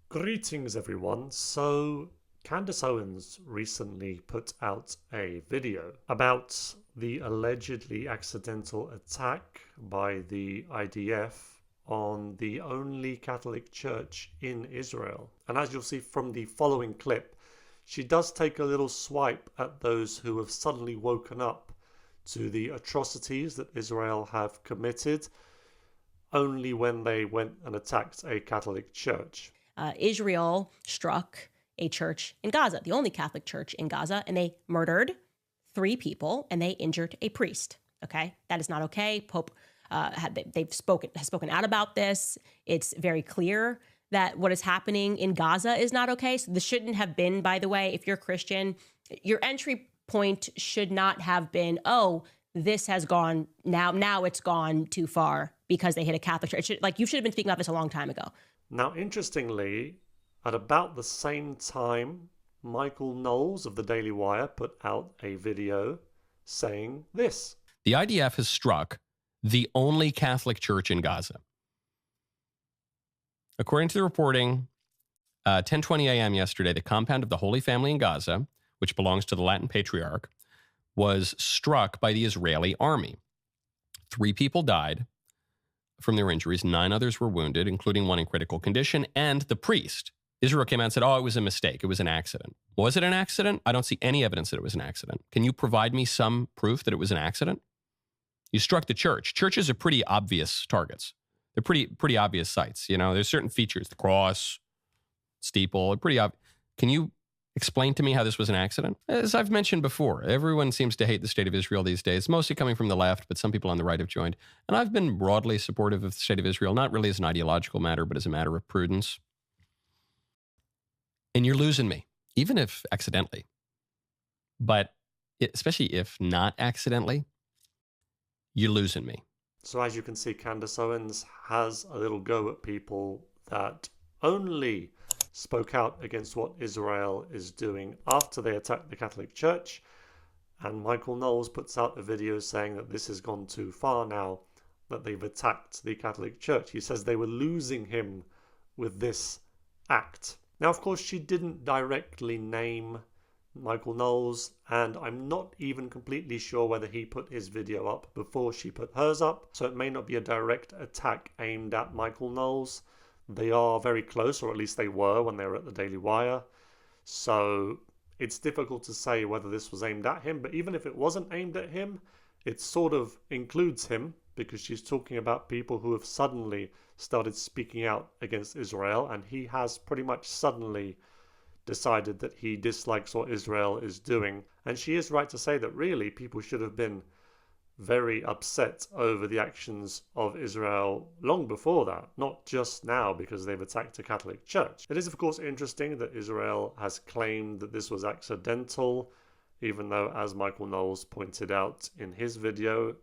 Greetings everyone. So Candace Owens recently put out a video about the allegedly accidental attack by the IDF on the only Catholic church in Israel. And as you'll see from the following clip, she does take a little swipe at those who have suddenly woken up to the atrocities that Israel have committed only when they went and attacked a Catholic church. Israel struck a church in Gaza, the only Catholic church in Gaza, and they murdered 3 people and they injured a priest. Okay, that is not okay. Pope has spoken out about this. It's very clear that what is happening in Gaza is not okay. So this shouldn't have been, by the way, if you're Christian, your entry point should not have been, oh, this has gone now it's gone too far because they hit a Catholic church. You should have been speaking about this a long time ago. Now, interestingly, at about the same time, Michael Knowles of the Daily Wire put out a video saying this. The IDF has struck the only Catholic church in Gaza. According to the reporting, 10:20 a.m. yesterday, the compound of the Holy Family in Gaza, which belongs to the Latin Patriarch, was struck by the Israeli army. 3 people died from their injuries. 9 others were wounded, including one in critical condition. And the priest, Israel came out and said, oh, it was a mistake. It was an accident. Was it an accident? I don't see any evidence that it was an accident. Can you provide me some proof that it was an accident? You struck the church. Churches are pretty obvious targets. They're pretty obvious sites. You know, there's certain features, the cross, steeple, pretty obvious. Can you explain to me how this was an accident? As I've mentioned before, everyone seems to hate the state of Israel these days, mostly coming from the left, but some people on the right have joined. And I've been broadly supportive of the state of Israel, not really as an ideological matter, but as a matter of prudence. And you're losing me, even if accidentally. But especially if not accidentally, you're losing me. So as you can see, Candace Owens has a little go at people that only spoke out against what Israel is doing after they attacked the Catholic Church. And Michael Knowles puts out a video saying that this has gone too far now, that they've attacked the Catholic Church. He says they were losing him with this act. Now, of course, she didn't directly name Michael Knowles, and I'm not even completely sure whether he put his video up before she put hers up, so it may not be a direct attack aimed at Michael Knowles. They are very close, or at least they were when they were at the Daily Wire. So it's difficult to say whether this was aimed at him. But even if it wasn't aimed at him, it sort of includes him because she's talking about people who have suddenly started speaking out against Israel. And he has pretty much suddenly decided that he dislikes what Israel is doing. And she is right to say that really people should have been very upset over the actions of Israel long before that, not just now because they've attacked a Catholic church. It is of course interesting that Israel has claimed that this was accidental, even though, as Michael Knowles pointed out in his video,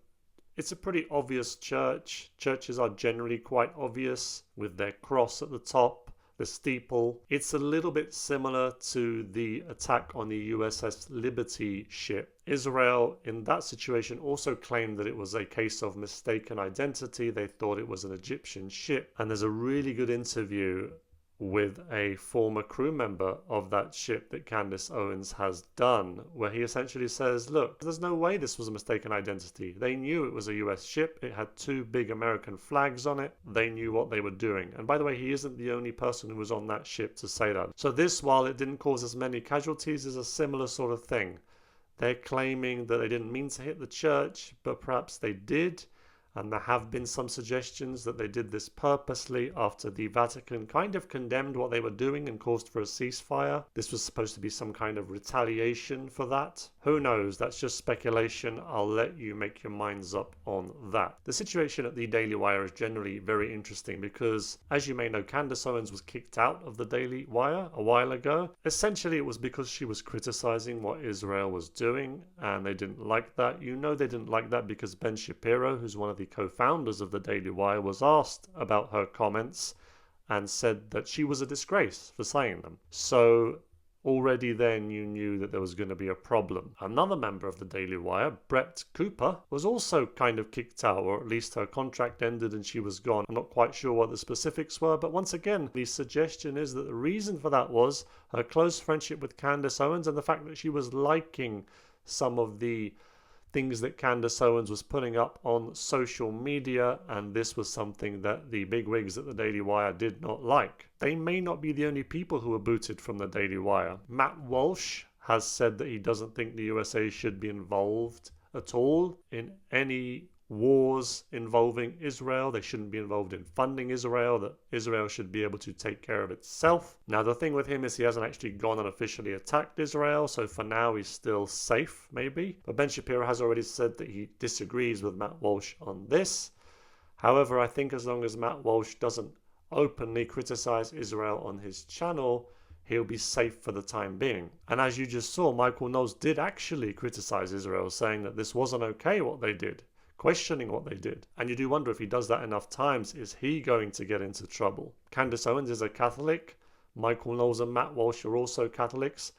it's a pretty obvious church. Churches are generally quite obvious with their cross at the top, the steeple. It's a little bit similar to the attack on the USS Liberty ship. Israel, in that situation, also claimed that it was a case of mistaken identity. They thought it was an Egyptian ship. And there's a really good interview with a former crew member of that ship that Candace Owens has done, where he essentially says, look, there's no way this was a mistaken identity. They knew it was a US ship. It had 2 big American flags on it. They knew what they were doing. And by the way, he isn't the only person who was on that ship to say that. So this, while it didn't cause as many casualties, is a similar sort of thing. They're claiming that they didn't mean to hit the church, but perhaps they did. And there have been some suggestions that they did this purposely after the Vatican kind of condemned what they were doing and caused for a ceasefire. This was supposed to be some kind of retaliation for that. Who knows? That's just speculation. I'll let you make your minds up on that. The situation at the Daily Wire is generally very interesting because, as you may know, Candace Owens was kicked out of the Daily Wire a while ago. Essentially, it was because she was criticizing what Israel was doing, and they didn't like that. You know they didn't like that because Ben Shapiro, who's one of the co-founders of the Daily Wire, was asked about her comments and said that she was a disgrace for saying them. So already then you knew that there was going to be a problem. Another member of the Daily Wire, Brett Cooper, was also kind of kicked out, or at least her contract ended and she was gone. I'm not quite sure what the specifics were, but once again, the suggestion is that the reason for that was her close friendship with Candace Owens and the fact that she was liking some of the things that Candace Owens was putting up on social media, and this was something that the bigwigs at the Daily Wire did not like. They may not be the only people who were booted from the Daily Wire. Matt Walsh has said that he doesn't think the USA should be involved at all in any wars involving Israel. They shouldn't be involved in funding Israel, that Israel should be able to take care of itself. Now, the thing with him is he hasn't actually gone and officially attacked Israel, so for now he's still safe, maybe. But Ben Shapiro has already said that he disagrees with Matt Walsh on this. However, I think as long as Matt Walsh doesn't openly criticize Israel on his channel, he'll be safe for the time being. And as you just saw, Michael Knowles did actually criticize Israel, saying that this wasn't okay what they did, questioning what they did. And you do wonder, if he does that enough times, is he going to get into trouble? Candace Owens is a Catholic. Michael Knowles and Matt Walsh are also Catholics.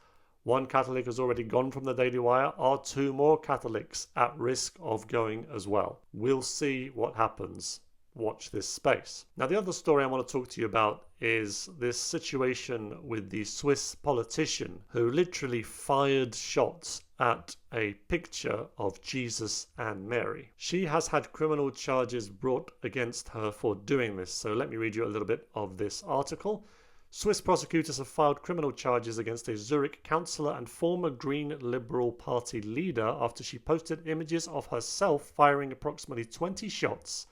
One Catholic has already gone from the Daily Wire. Are two more Catholics at risk of going as well? We'll see what happens. Watch this space. Now, the other story I want to talk to you about is this situation with the Swiss politician who literally fired shots at a picture of Jesus and Mary. She has had criminal charges brought against her for doing this. So let me read you a little bit of this article. Swiss prosecutors have filed criminal charges against a Zurich councillor and former Green Liberal Party leader after she posted images of herself firing approximately 20 shots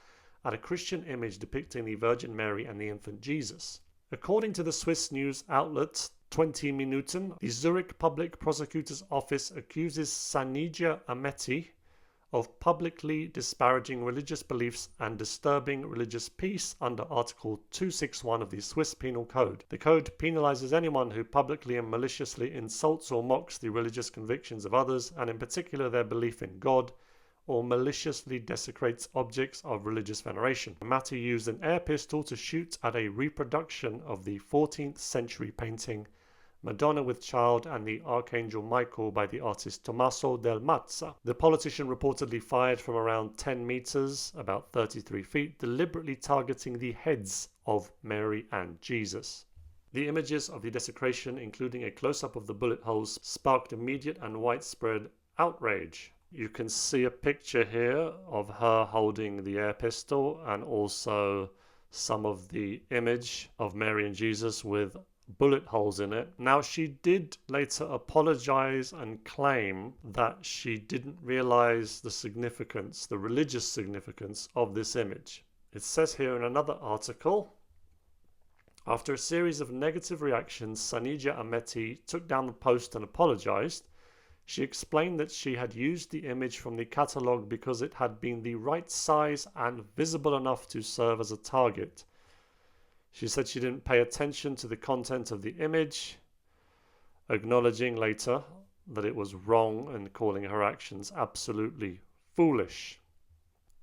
at a Christian image depicting the Virgin Mary and the infant Jesus. According to the Swiss news outlet 20 Minuten, the Zurich Public Prosecutor's Office accuses Sanija Ameti of publicly disparaging religious beliefs and disturbing religious peace under Article 261 of the Swiss Penal Code. The code penalizes anyone who publicly and maliciously insults or mocks the religious convictions of others, and in particular their belief in God, or maliciously desecrates objects of religious veneration. Amati used an air pistol to shoot at a reproduction of the 14th century painting Madonna with Child and the Archangel Michael by the artist Tommaso del Mazza. The politician reportedly fired from around 10 meters, about 33 feet, deliberately targeting the heads of Mary and Jesus. The images of the desecration, including a close-up of the bullet holes, sparked immediate and widespread outrage. You can see a picture here of her holding the air pistol and also some of the image of Mary and Jesus with bullet holes in it. Now, she did later apologize and claim that she didn't realize the significance, the religious significance of this image. It says here in another article, after a series of negative reactions, Sanija Ameti took down the post and apologized. She explained that she had used the image from the catalogue because it had been the right size and visible enough to serve as a target. She said she didn't pay attention to the content of the image, acknowledging later that it was wrong and calling her actions absolutely foolish.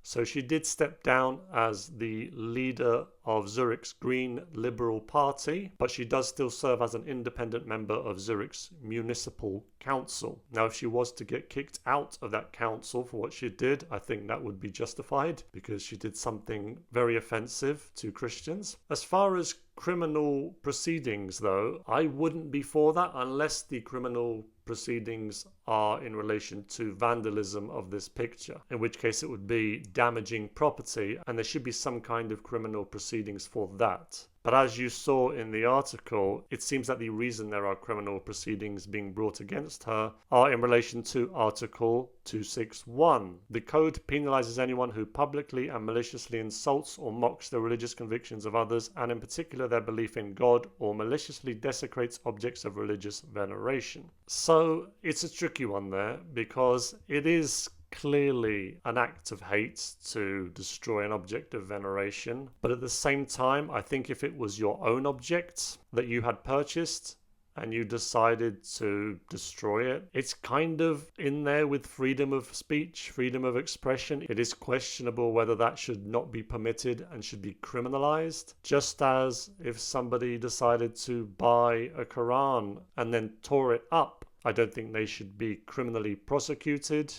So she did step down as the leader of Zurich's Green Liberal Party, but she does still serve as an independent member of Zurich's Municipal Council. Now, if she was to get kicked out of that council for what she did, I think that would be justified because she did something very offensive to Christians. As far as criminal proceedings, though, I wouldn't be for that unless the criminal proceedings are in relation to vandalism of this picture, in which case it would be damaging property and there should be some kind of criminal proceedings for that. But as you saw in the article, it seems that the reason there are criminal proceedings being brought against her are in relation to Article 261. The code penalizes anyone who publicly and maliciously insults or mocks the religious convictions of others, and in particular their belief in God, or maliciously desecrates objects of religious veneration. So it's a tricky one there, because it is clearly an act of hate to destroy an object of veneration, but at the same time, I think if it was your own object that you had purchased and you decided to destroy it, it's kind of in there with freedom of speech, freedom of expression. It is questionable whether that should not be permitted and should be criminalized. Just as if somebody decided to buy a Quran and then tore it up, I don't think they should be criminally prosecuted.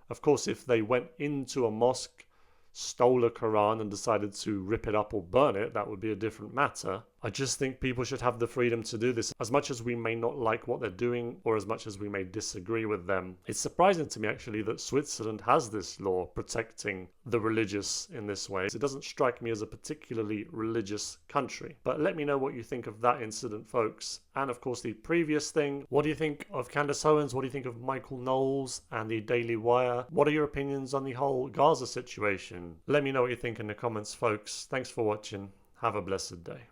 Of course, if they went into a mosque, stole a Quran and decided to rip it up or burn it, that would be a different matter. I just think people should have the freedom to do this, as much as we may not like what they're doing or as much as we may disagree with them. It's surprising to me actually that Switzerland has this law protecting the religious in this way. It doesn't strike me as a particularly religious country. But let me know what you think of that incident, folks. And of course the previous thing, what do you think of Candace Owens? What do you think of Michael Knowles and the Daily Wire? What are your opinions on the whole Gaza situation? Let me know what you think in the comments, folks. Thanks for watching. Have a blessed day.